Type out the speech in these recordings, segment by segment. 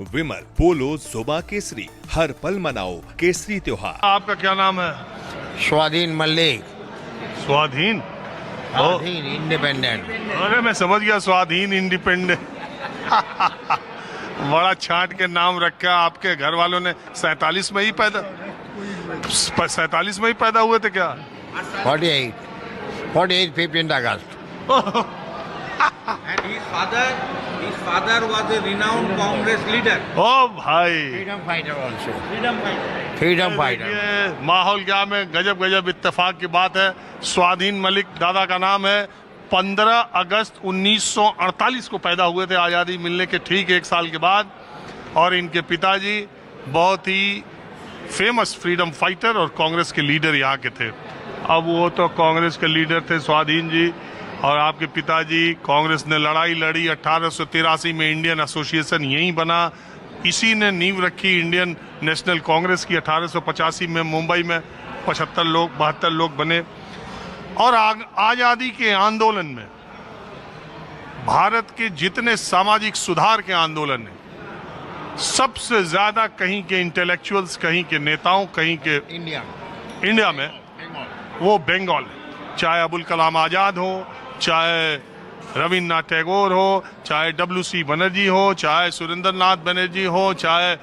विमल पोलो जुबा केसरी, हर पल मनाओ केसरी त्योहार। आपका क्या नाम है? स्वाधीन मल्लिक। स्वाधीन? स्वाधीन इंडिपेंडेंट। अरे मैं समझ गया, स्वाधीन इंडिपेंडेंट। बड़ा छांट के नाम रखा। आपके घर वालों ने 47 में ही पैदा 47 में ही पैदा हुए थे क्या? 48 15th August। And his father was a renowned Congress leader. ओ भाई, Freedom fighter also। Freedom fighter. Freedom fighter। ये माहौल क्या में गजब गजब इत्तेफाक की बात है। स्वाधीन मलिक दादा का नाम है। 15 अगस्त 1948 को पैदा हुए थे, आज़ादी मिलने के ठीक 1 साल के बाद। और इनके पिताजी बहुत ही फेमस फ्रीडम फाइटर और कांग्रेस के लीडर यहाँ के थे। अब वो तो कांग्रेस के लीडर थे स्वाधीन जी, और आपके पिताजी कांग्रेस ने लड़ाई लड़ी। 1883 में इंडियन एसोसिएशन यहीं बना। इसी ने नींव रखी इंडियन नेशनल कांग्रेस की। 1885 में मुंबई में 72 लोग बने। और आज़ादी के आंदोलन में भारत के जितने सामाजिक सुधार के आंदोलन हैं, सबसे ज्यादा कहीं के इंटेलेक्चुअल्स, कहीं के नेताओं, कहीं के इंडिया में वो बंगाल है। चाहे अबुल कलाम आजाद हो, चाहे रविन्द्रनाथ टैगोर हो, चाहे WC बनर्जी हो, चाहे सुरेंद्र नाथ बनर्जी हो, चाहे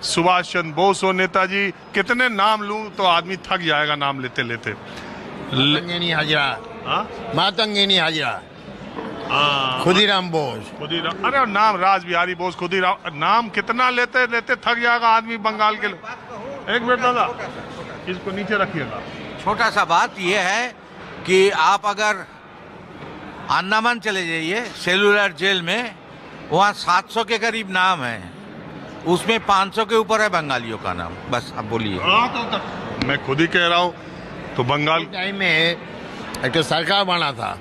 सुभाष चंद्र बोस हो, नेताजी। कितने नाम लूं तो आदमी थक जाएगा नाम लेते लेते। मातंगनी हाजरा, खुदीराम बोस। अरे नाम राज बिहारी बोस, खुदीराम, नाम कितना लेते लेते थक जाएगा आदमी बंगाल के लोग। एक मिनट दादा, इसको नीचे रखिएगा। छोटा सा बात यह है कि आप अगर अंडमान चले जाइए सेलुलर जेल में, वहाँ 700 के करीब नाम है, उसमें 500 के ऊपर है बंगालियों का नाम। बस आप बोलिए। तो मैं खुद ही कह रहा हूँ। तो बंगाल टाइम में एक तो सरकार बना था,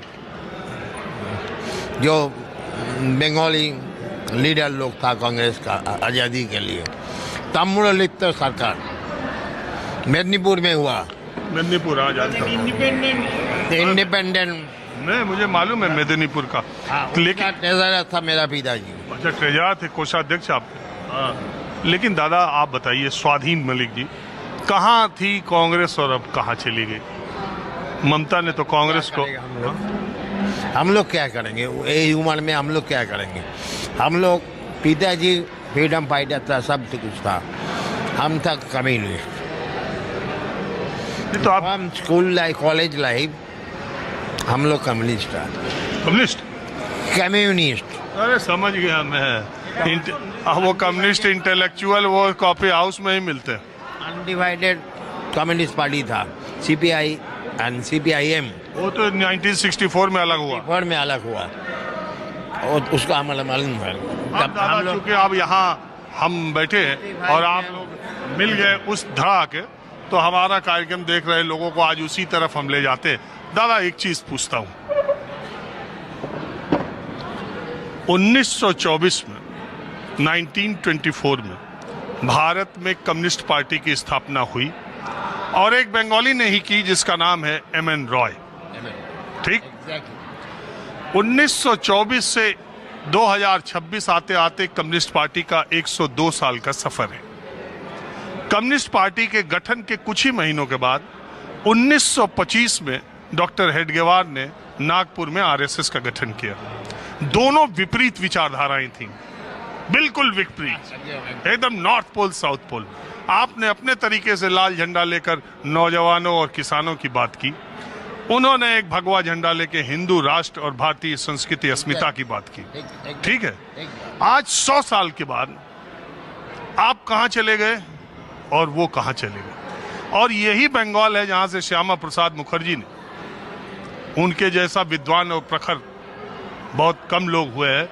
जो बंगाली लीडर लोग था कांग्रेस का आज़ादी के लिए। तमिलित सरकार मेदिनीपुर में हुआ। मेदिनीपुर इंडिपेंडेंट नहीं, मुझे मालूम है मेदिनीपुर का। लेकिन ट्रेजरर था मेरा पिताजी। अच्छा, ट्रेजरर थे, कोषाध्यक्ष आप। लेकिन दादा आप बताइए, स्वाधीन मलिक जी कहाँ थी कांग्रेस और अब कहाँ चली गई? ममता ने तो कांग्रेस को। हम लोग क्या करेंगे यही उम्र में? हम लोग क्या करेंगे? हम लोग, पिताजी फ्रीडम फाइटर था, सब कुछ था। हम था कम्युनिस्ट। तो आप हम स्कूल लाइफ, कॉलेज लाइफ, हम लोग कम्युनिस्ट था। कम्युनिस्ट? कम्युनिस्ट। अरे समझ गया मैं। वो कम्युनिस्ट इंटेलेक्चुअल वो कॉफी हाउस में ही मिलते हैं। अनडिवाइडेड कम्युनिस्ट पार्टी था, CPI एंड CPIM। वो तो 1964 में अलग हुआ। वर्ड में अलग हुआ, और उसका हमारा मालूम है। अब दादा चूंकि अब यहाँ हम बैठे हैं और आप लोग मिल गए उस धड़ा के, तो हमारा कार्यक्रम देख रहे लोगों को आज उसी तरफ हम ले जाते हैं। दादा एक चीज पूछता हूँ, 1924 में 1924 में भारत में कम्युनिस्ट पार्टी की स्थापना हुई, और एक बंगाली ने ही की जिसका नाम है MN रॉय। ठीक। 1924 से 2026 आते आते कम्युनिस्ट पार्टी का 102 साल का सफर है। कम्युनिस्ट पार्टी के गठन के कुछ ही महीनों के बाद 1925 में डॉक्टर हेडगेवार ने नागपुर में RSS का गठन किया। दोनों विपरीत विचारधाराएं थीं, बिल्कुल विपरीत, एकदम नॉर्थ पोल साउथ पोल। आपने अपने तरीके से लाल झंडा लेकर नौजवानों और किसानों की बात की, उन्होंने एक भगवा झंडा लेकर हिंदू राष्ट्र और भारतीय संस्कृति अस्मिता की बात की। ठीक है। आज 100 साल के बाद आप कहां चले गए और वो कहां चले गए? और यही बंगाल है जहां से श्यामा प्रसाद मुखर्जी ने, उनके जैसा विद्वान और प्रखर बहुत कम लोग हुए हैं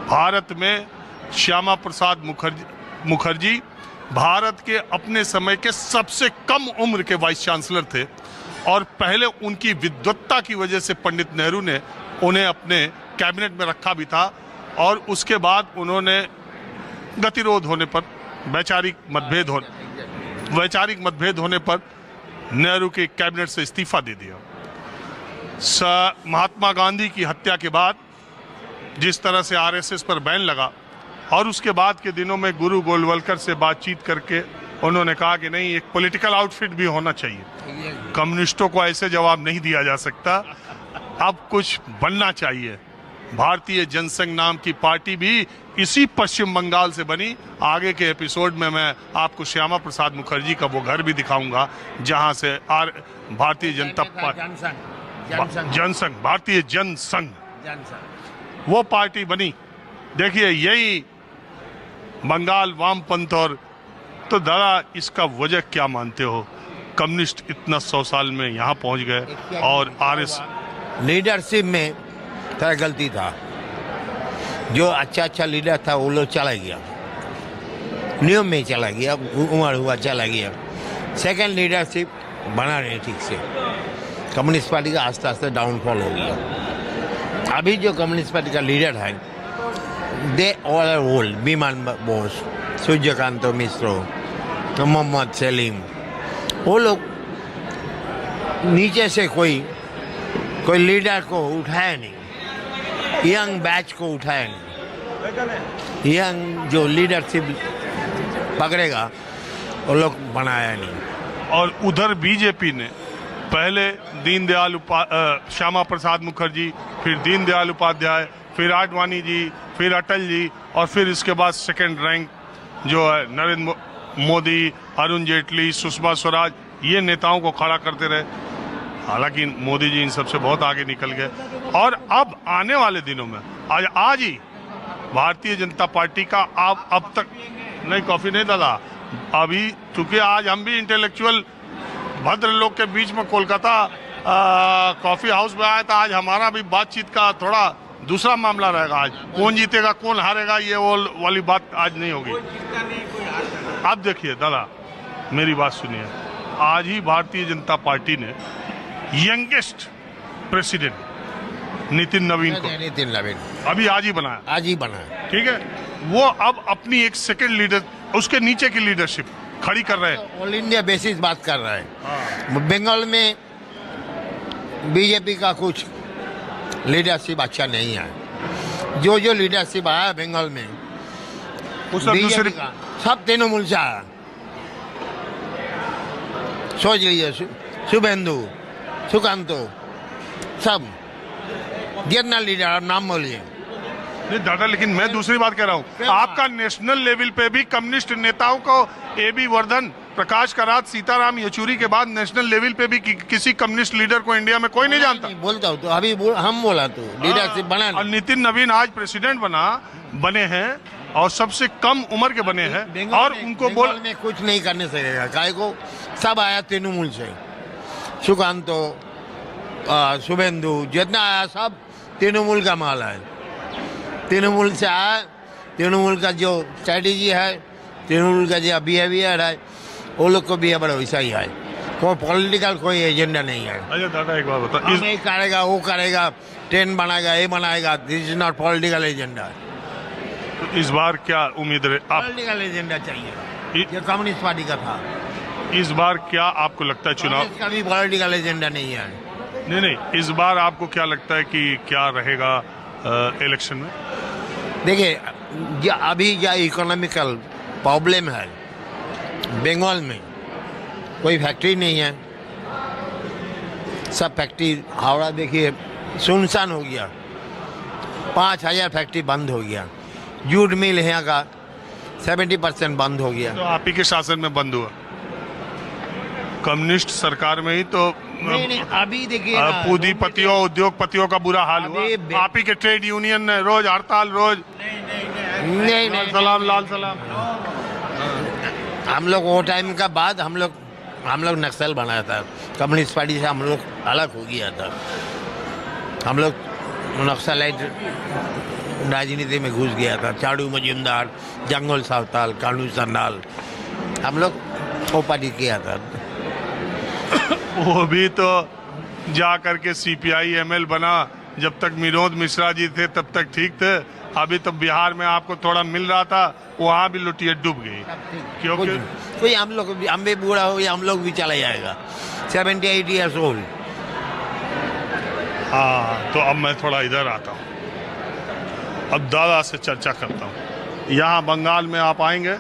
भारत में। श्यामा प्रसाद मुखर्जी भारत के अपने समय के सबसे कम उम्र के वाइस चांसलर थे, और पहले उनकी विद्वत्ता की वजह से पंडित नेहरू ने उन्हें अपने कैबिनेट में रखा भी था। और उसके बाद उन्होंने गतिरोध होने पर, वैचारिक मतभेद होने पर नेहरू के कैबिनेट से इस्तीफा दे दिया। महात्मा गांधी की हत्या के बाद जिस तरह से RSS पर बैन लगा और उसके बाद के दिनों में गुरु गोलवलकर से बातचीत करके उन्होंने कहा कि नहीं, एक पॉलिटिकल आउटफिट भी होना चाहिए, कम्युनिस्टों को ऐसे जवाब नहीं दिया जा सकता, अब कुछ बनना चाहिए। भारतीय जनसंघ नाम की पार्टी भी इसी पश्चिम बंगाल से बनी। आगे के एपिसोड में मैं आपको श्यामा प्रसाद मुखर्जी का वो घर भी दिखाऊंगा जहां से भारतीय जनता पार्टी जनसंघ भारतीय जनसंघ वो पार्टी बनी। देखिए, यही बंगाल वामपंथ। और तो दादा, इसका वजह क्या मानते हो? कम्युनिस्ट इतना 100 साल में यहाँ पहुंच गए और आरएस लीडरशिप में थोड़ा गलती था। जो अच्छा लीडर था वो लोग चला गया, नियम में चला गया, उम्र हुआ चला गया। सेकंड लीडरशिप बना नहीं ठीक से, कम्युनिस्ट पार्टी का आस्ते आस्ते डाउनफॉल हो गया। अभी जो कम्युनिस्ट पार्टी का लीडर है, दे ऑल आर ओल्ड। विमान बोस, सूर्यकांत मिश्रो, मोहम्मद सलीम, वो लोग नीचे से कोई लीडर को उठाया नहीं, यंग बैच को उठाया नहीं। यंग जो लीडरशिप पकड़ेगा वो लोग बनाया नहीं। और उधर बीजेपी ने पहले दीनदयाल श्यामा प्रसाद मुखर्जी, फिर दीनदयाल उपाध्याय, फिर आडवाणी जी, फिर अटल जी, और फिर इसके बाद सेकंड रैंक जो है नरेंद्र मोदी, अरुण जेटली, सुषमा स्वराज, ये नेताओं को खड़ा करते रहे। हालांकि मोदी जी इन सबसे बहुत आगे निकल गए। और अब आने वाले दिनों में आज ही भारतीय जनता पार्टी का अब तक नहीं, कॉफी नहीं दादा, अभी चूंकि आज हम भी इंटेलेक्चुअल भद्र लोग के बीच में कोलकाता कॉफी हाउस में आया था। आज हमारा भी बातचीत का थोड़ा दूसरा मामला रहेगा। आज कौन जीतेगा कौन हारेगा ये वो वाली बात आज नहीं होगी। अब देखिए दादा, मेरी बात सुनिए, आज ही भारतीय जनता पार्टी ने यंगेस्ट प्रेसिडेंट नितिन नवीन अभी आज ही बनाया, ठीक है। वो अब अपनी एक सेकंड लीडर, उसके नीचे की लीडरशिप खड़ी कर रहे हैं। ऑल इंडिया बेसिस बात कर रहा है। बंगाल में बीजेपी का कुछ लीडरशिप अच्छा नहीं है। जो लीडरशिप आया बंगाल में बीजेपी का सब तृणमूल से आया। सोच लीजिए, शुभेंदु, सुकांतो, सब जितना लीडर, आप नाम बोलिए। नहीं दादा, लेकिन मैं दूसरी बात कह रहा हूँ, आपका नेशनल लेवल पे भी कम्युनिस्ट नेताओं को AB वर्धन, प्रकाश करात, सीताराम येचुरी के बाद नेशनल लेवल पे भी किसी कम्युनिस्ट लीडर को इंडिया में कोई नहीं जानता। बोलता हूँ तो अभी हम बोला तो लीडरशिप बना। और नितिन नवीन आज प्रेसिडेंट बने हैं और सबसे कम उम्र के बने हैं। और उनको बोल में कुछ नहीं करने सकेगा, काय को सब आया तृणमूल से। सुकांतो, शुभेंदु, जितना आया सब तृणमूल का माल है। तृणमूल से आया, तृणमूल का जो स्ट्रेटेजी है, तृणमूल का जो बिहेवियर है, वो लोग को बिहेवियर वैसा ही है। कोई पॉलिटिकल कोई एजेंडा नहीं है। अच्छा दादा, एक बात बता, ये करेगा, वो करेगा, ट्रेन बनाएगा, ये बनाएगा, this is not political agenda. तो इस बार क्या उम्मीद है? पॉलिटिकल एजेंडा चाहिए, ये कम्युनिस्ट पार्टी का था। इस बार क्या आपको लगता है चुनाव? इसका भी पॉलिटिकल एजेंडा नहीं है। नहीं, इस बार आपको क्या लगता है कि क्या रहेगा इलेक्शन में? देखिए, अभी क्या इकोनॉमिकल प्रॉब्लम है बंगाल में, कोई फैक्ट्री नहीं है, सब फैक्ट्री हावड़ा देखिए सुनसान हो गया, 5000 फैक्ट्री बंद हो गया। जूट मिल यहाँ का 70% बंद हो गया। तो आप ही के शासन में बंद हुआ, कम्युनिस्ट सरकार में ही तो नहीं, अभी देखिए पूंजीपतियों, उद्योगपतियों का बुरा हाल हुआ। आप ही के ट्रेड यूनियन ने रोज हड़ताल, रोज नहीं, लाल सलाम। हम लोग वो टाइम का बाद हम लोग नक्सल बनाया था, कम्युनिस्ट पार्टी से हम लोग अलग हो गया था। हम लोग नक्सलाइट राजनीति में घुस गया था। चाड़ू मजुमदार, जंगल सावताल, कानू संडाल, हम लोग वो पार्टी किया था। वो भी तो जा करके CPI ML बना। जब तक विनोद मिश्रा जी थे तब तक ठीक थे। अभी तो बिहार में आपको थोड़ा मिल रहा था, वहाँ भी लुटिया डूब गई। क्योंकि कोई हम भी बूढ़ा हो गया, हम लोग भी चला जाएगा, 78 ईयर्स ओल्ड। हाँ, तो अब मैं थोड़ा इधर आता हूँ, अब दादा से चर्चा करता हूँ। यहाँ बंगाल में आप आएंगे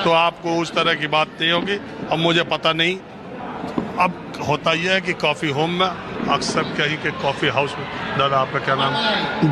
तो आपको उस तरह की बात नहीं होगी। अब मुझे पता नहीं, अब होता यह है कि कॉफ़ी होम में अक्सर कहीं के कॉफ़ी हाउस में। दादा आपका क्या नाम है?